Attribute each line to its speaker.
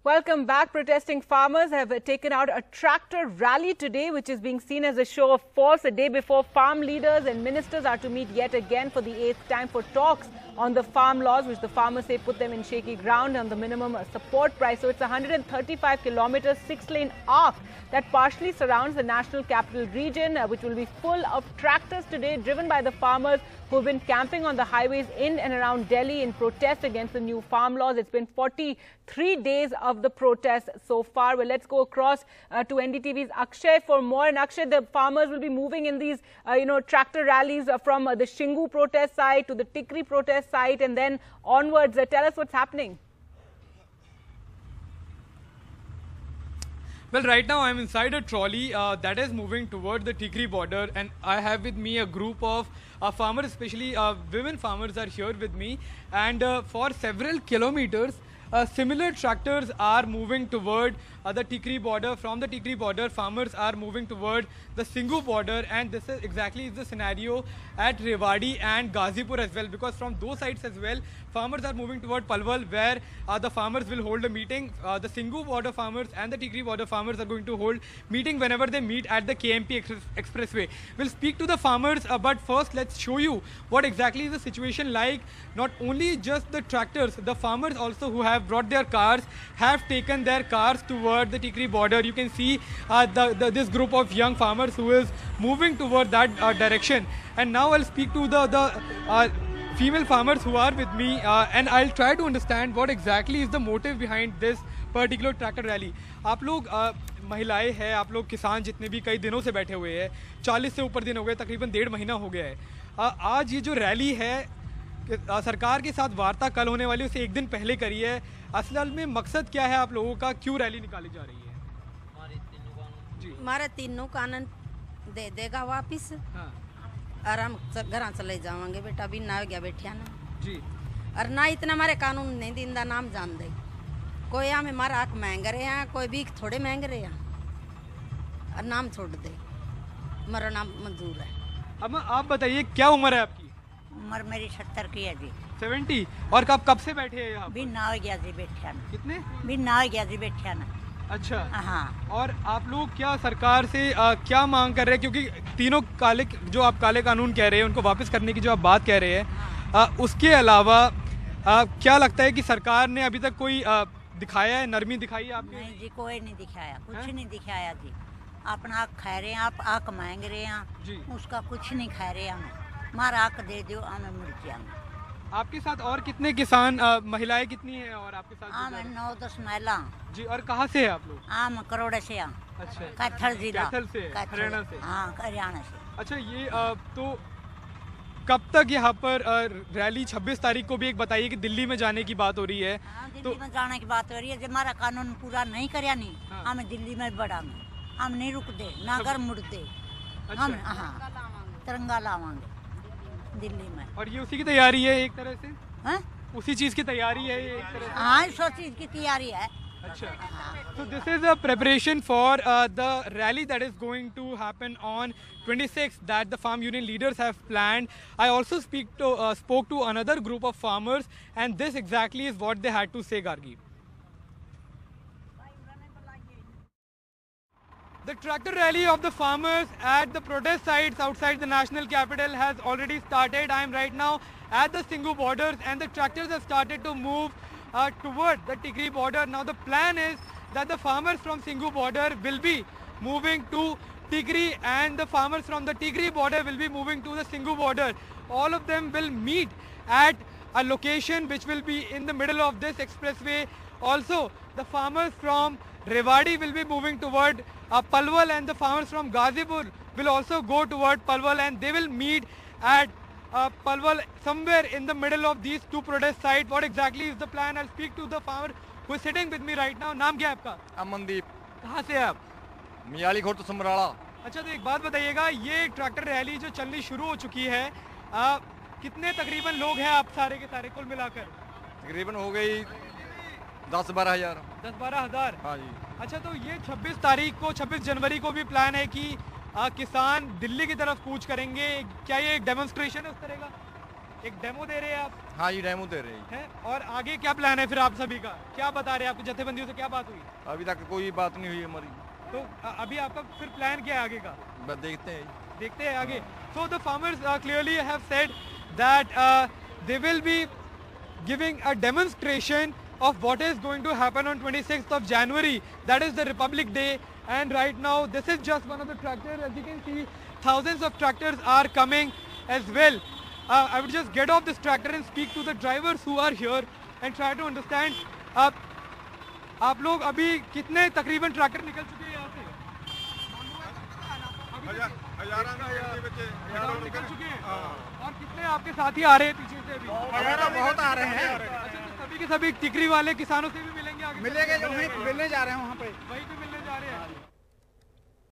Speaker 1: Welcome back. Protesting farmers have taken out a tractor rally today, which is being seen as a show of force. A day before, farm leaders and ministers are to meet yet again for the 8th time for talks on the farm laws, which the farmers say put them in shaky ground on the minimum support price. So it's a 135 kilometers, 6-lane arc that partially surrounds the national capital region, which will be full of tractors today, driven by the farmers who have been camping on the highways in and around Delhi in protest against the new farm laws. It's been 43 days of the protest so far. Well, let's go across to NDTV's Akshay for more. And Akshay, the farmers will be moving in these, tractor rallies from the Shingu protest site to the Tikri protest site and then onwards. Tell us what's happening.
Speaker 2: Well, right now I'm inside a trolley that is moving toward the Tikri border, and I have with me a group of farmers, especially women farmers are here with me, and for several kilometers similar tractors are moving toward the Tikri border. From the Tikri border, farmers are moving toward the Singhu border, and this is exactly the scenario at Rewari and Ghazipur as well, because from those sides as well, farmers are moving toward Palwal, where the farmers will hold a meeting. The Singhu border farmers and the Tikri border farmers are going to hold meeting whenever they meet at the KMP Expressway. We'll speak to the farmers, but first let's show you what exactly is the situation like. Not only just the tractors, the farmers also who have brought their cars have taken their cars toward the Tikri border. You can see this group of young farmers who is moving toward that direction. And now I'll speak to the female farmers who are with me, and I'll try to understand what exactly is the motive behind this particular tractor rally. आप लोग महिलाएं हैं, आप लोग किसान जितने भी कई दिनों से बैठे हुए हैं, 40 से ऊपर दिन हो गए, तकरीबन 1.5 महीना हो गया है। आज ये जो रैली है सरकार के साथ वार्ता कल होने वाली उसे एक दिन पहले करी है। असल में मकसद क्या है आप लोगों का, क्यों रैली निकाली जा रही है?
Speaker 3: हमारे तीनों कानून दे देगा वापिस।
Speaker 2: हाँ।
Speaker 3: और हम घर चले जाएंगे बेटा, अभी ना गया बैठिया ना
Speaker 2: जी।
Speaker 3: और ना इतना हमारे कानून नहीं दिंदा, नाम जान दे कोई हमें हमारा हक महंग रहे हैं, कोई भी थोड़े महंग रहे हैं और नाम छोड़ दे, हमारा नाम मंजूर है।
Speaker 2: अब आप बताइए क्या उम्र है आपकी?
Speaker 3: उम्र मेरी 70 की है जी।
Speaker 2: 70। और कब से बैठे हैं यहाँ?
Speaker 3: भी ना गया जी बैठिया ना।
Speaker 2: कितने?
Speaker 3: भी ना गया जी बैठिया ना।
Speaker 2: अच्छा।
Speaker 3: हाँ।
Speaker 2: और आप लोग क्या सरकार से क्या मांग कर रहे हैं, क्योंकि तीनों काले जो आप काले कानून कह रहे हैं उनको वापस करने की जो आप बात कह रहे हैं, उसके अलावा क्या लगता है कि सरकार ने अभी तक कोई दिखाया है, नरमी दिखाई है आपने?
Speaker 3: नहीं जी, कोई नहीं दिखाया, कुछ नहीं दिखाया जी। अपना हक खा रहे हैं, आप हक मांग रहे हैं, उसका कुछ नहीं खा रहे हैं। हमारा हक दे दो, हमें मुड़ जाएंगे।
Speaker 2: आपके साथ और कितने किसान, महिलाएं कितनी हैं और आपके साथ?
Speaker 3: हाँ, 9-10 महिला
Speaker 2: जी। और कहाँ से है आप लोग?
Speaker 3: हम करोड़े से।
Speaker 2: अच्छा।
Speaker 3: कैथल जिला।
Speaker 2: कैथल से, हरियाणा से?
Speaker 3: हाँ, हरियाणा से।
Speaker 2: अच्छा, ये तो कब तक यहाँ पर रैली? 26 तारीख को भी एक बताइए कि दिल्ली में जाने की बात हो रही है।
Speaker 3: हाँ, दिल्ली में जाने की बात हो रही है। जब हमारा कानून पूरा नहीं कराया नहीं, हमें दिल्ली में बढ़ांगे, हम नहीं रुकते, ना घर मुड़ते। हम तिरंगा लावांगे दिल्ली में।
Speaker 2: और ये उसी की तैयारी है एक तरह से?
Speaker 3: हाँ?
Speaker 2: उसी चीज की तैयारी है एक तरह से?
Speaker 3: हाँ, इस चीज की तैयारी है।
Speaker 2: अच्छा। So this is a preparation for the rally that is going to happen on 26th that the farm union leaders have planned. I also spoke to another group of farmers, and this exactly is what they had to say, Gargi. The tractor rally of the farmers at the protest sites outside the national capital has already started. I am right now at the Singhu borders, and the tractors have started to move toward the Tikri border. Now the plan is that the farmers from Singhu border will be moving to Tikri, and the farmers from the Tikri border will be moving to the Singhu border. All of them will meet at a location which will be in the middle of this expressway. Also, the farmers from Rewari will be moving toward Palwal, and the farmers from Ghazipur will also go toward Palwal, and they will meet at Palwal, somewhere in the middle of these two protest sites. What exactly is the plan? I'll speak to the farmer who is sitting with me right now. नाम क्या है आपका?
Speaker 4: अमनदीप।
Speaker 2: कहाँ से है आप?
Speaker 4: मियाली खोर तो समराला।
Speaker 2: अच्छा, तो एक बात बताइएगा, ये ट्रैक्टर रैली जो चलनी शुरू हो चुकी है, कितने तकरीबन लोग हैं आप सारे के सारे कुल मिलाकर?
Speaker 4: तकरीबन हो गई 10-12 हज़ार।
Speaker 2: 10-12 हज़ार?
Speaker 4: हाँ जी।
Speaker 2: अच्छा, तो ये 26 तारीख को, 26 जनवरी को भी प्लान है कि किसान दिल्ली की तरफ कूच करेंगे, क्या ये एक डेमोन्स्ट्रेशन है उस तरह का? एक डेमो दे रहे हैं आप?
Speaker 4: हाँ जी, डेमो दे रहे हैं।
Speaker 2: और आगे क्या प्लान है फिर आप सभी का? क्या बता रहे हैं, आपकी जथेबंदियों से क्या बात हुई?
Speaker 4: अभी तक कोई बात नहीं हुई हमारी।
Speaker 2: तो अभी आपका फिर प्लान क्या है आगे का?
Speaker 4: बस देखते हैं
Speaker 2: आगे। So the farmers clearly have said that they will be giving a demonstration of what is going to happen on 26th of January. That is the Republic Day. And right now, this is just one of the tractors. As you can see, thousands of tractors are coming as well. I would just get off this tractor and speak to the drivers who are here and try to understand. आप लोग अभी कितने तकरीबन tractor निकल चुके हैं यहाँ से? हज़ारों निकल चुके हैं। और कितने आपके साथी आ रहे हैं पीछे से अभी?
Speaker 5: बहुत आ रहे हैं।
Speaker 2: अच्छा, तो सभी के सभी टिकरी वाले किसानों से भी मिलेंगे आगे?
Speaker 5: मिलेंगे, वहीं मिलने जा रहे हैं, वहाँ पे
Speaker 2: वहीं पे मिलने जा रहे हैं।